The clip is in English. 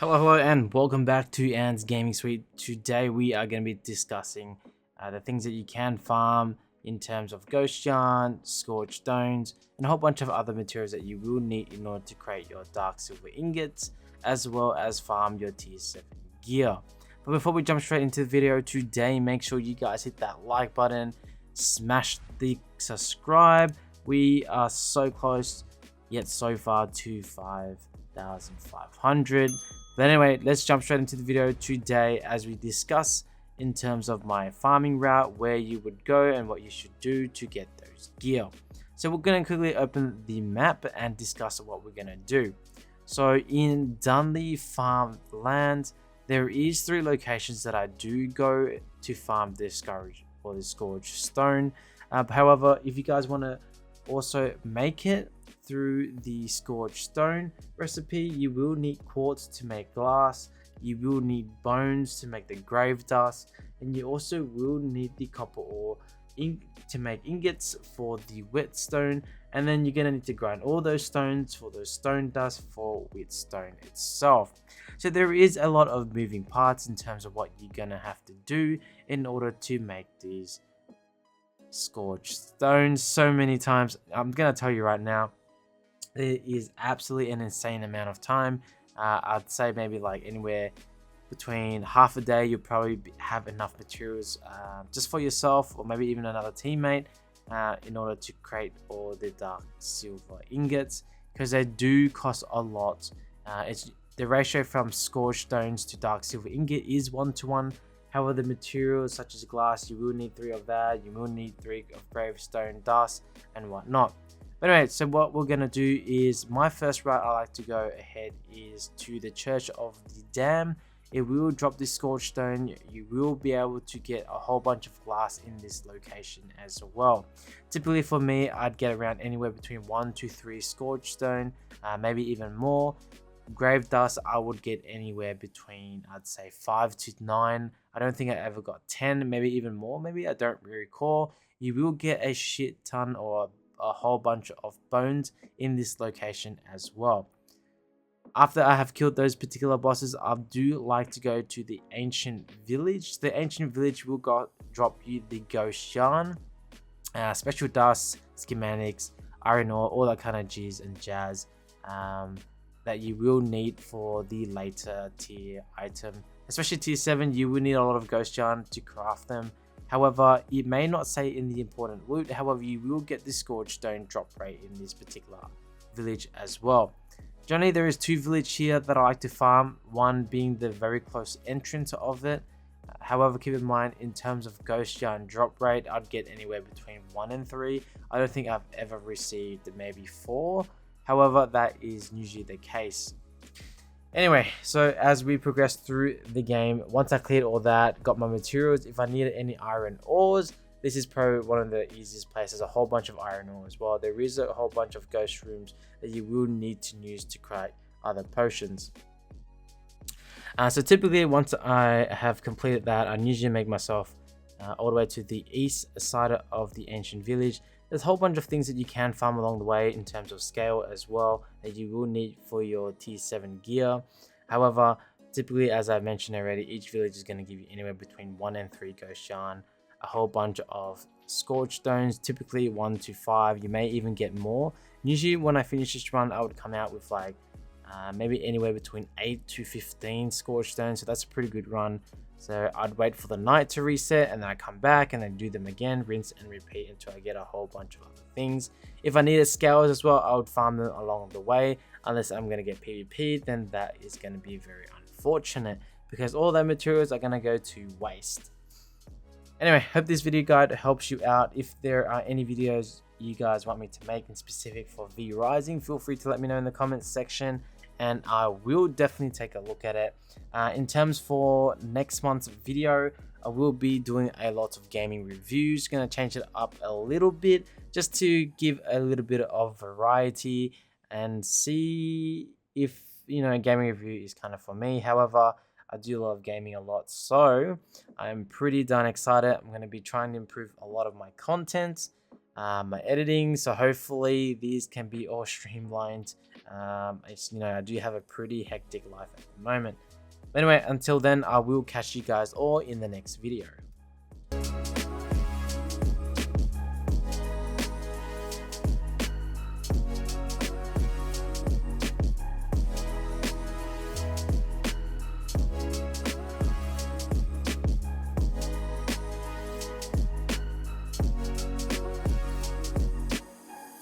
Hello, and welcome back to Anne's Gaming Suite. Today we are going to be discussing the things that you can farm in terms of ghost yarn, scorched stones, and a whole bunch of other materials that you will need in order to create your dark silver ingots, as well as farm your tier 7 gear. But before we jump straight into the video today, make sure you guys hit that like button, smash the subscribe. We are so close, yet so far to 5,500. But anyway, let's jump straight into the video today as we discuss in terms of my farming route, where you would go and what you should do to get those gear. So we're going to quickly open the map and discuss what we're going to do. So in Dunley Farmland, there is 3 locations that I do go to farm this Scourge or this Scourgestone. However, if you guys want to also make it through the Scourgestone recipe, you will need quartz to make glass, you will need bones to make the grave dust, and you also will need the copper ore to make ingots for the whetstone, and then you're going to need to grind all those stones for those stone dust for whetstone itself. So there is a lot of moving parts in terms of what you're going to have to do in order to make these scorched stones so many times. I'm going to tell you right now, it is absolutely an insane amount of time. I'd say maybe like anywhere between half a day you'll probably have enough materials just for yourself or maybe even another teammate in order to create all the dark silver ingots, because they do cost a lot. It's the ratio from scorched stones to dark silver ingot is 1:1. However, the materials such as glass, you will need 3 of that, you will need 3 of gravestone dust and whatnot. But anyway, so what we're gonna do is, my first route I like to go ahead is to the Church of the Dam. It will drop this Scourgestone. You will be able to get a whole bunch of glass in this location as well. Typically for me, I'd get around anywhere between 1 to 3 Scourgestone, maybe even more. Grave dust, I would get anywhere between, I'd say 5 to 9. I don't think I ever got 10, maybe even more. Maybe, I don't really recall. You will get a shit ton or a whole bunch of bones in this location as well. After I have killed those particular bosses, I do like to go to the ancient village. The ancient village will drop you the ghost yarn, special dust, schematics, iron ore, all that kind of G's and jazz that you will need for the later tier item. Especially tier 7, you will need a lot of ghost yarn to craft them. However, it may not say in the important loot. However, you will get the Scourgestone drop rate in this particular village as well. Generally, there is 2 villages here that I like to farm, one being the very close entrance of it. However, keep in mind, in terms of ghost yarn drop rate, I'd get anywhere between 1 and 3. I don't think I've ever received maybe 4. However, that is usually the case. Anyway, so as we progress through the game, once I cleared all that, got my materials, if I needed any iron ores, this is probably one of the easiest places. A whole bunch of iron ore as well. There is a whole bunch of ghost rooms that you will need to use to create other potions. So typically, once I have completed that, I usually make myself all the way to the east side of the ancient village. There's a whole bunch of things that you can farm along the way in terms of scale as well that you will need for your tier 7 gear. However, typically, as I mentioned already, each village is going to give you anywhere between 1 and 3 ghost yarn, a whole bunch of scorched stones, typically 1 to 5. You may even get more. Usually when I finish this run, I would come out with like maybe anywhere between 8 to 15 scorched stones. So that's a pretty good run. So I'd wait for the night to reset, and then I come back and then do them again, rinse and repeat until I get a whole bunch of other things. If I needed scales as well, I would farm them along the way. Unless I'm going to get PvP, then that is going to be very unfortunate, because all their materials are going to go to waste. Anyway, hope this video guide helps you out. If there are any videos you guys want me to make in specific for VRising, feel free to let me know in the comments section, and I will definitely take a look at it. In terms for next month's video, I will be doing a lot of gaming reviews. Going to change it up a little bit just to give a little bit of variety and see if, you know, gaming review is kind of for me. However, I do love gaming a lot, so I'm pretty darn excited. I'm going to be trying to improve a lot of my content my editing. So hopefully these can be all streamlined. It's, you know, I do have a pretty hectic life at the moment. But anyway, until then, I will catch you guys all in the next video.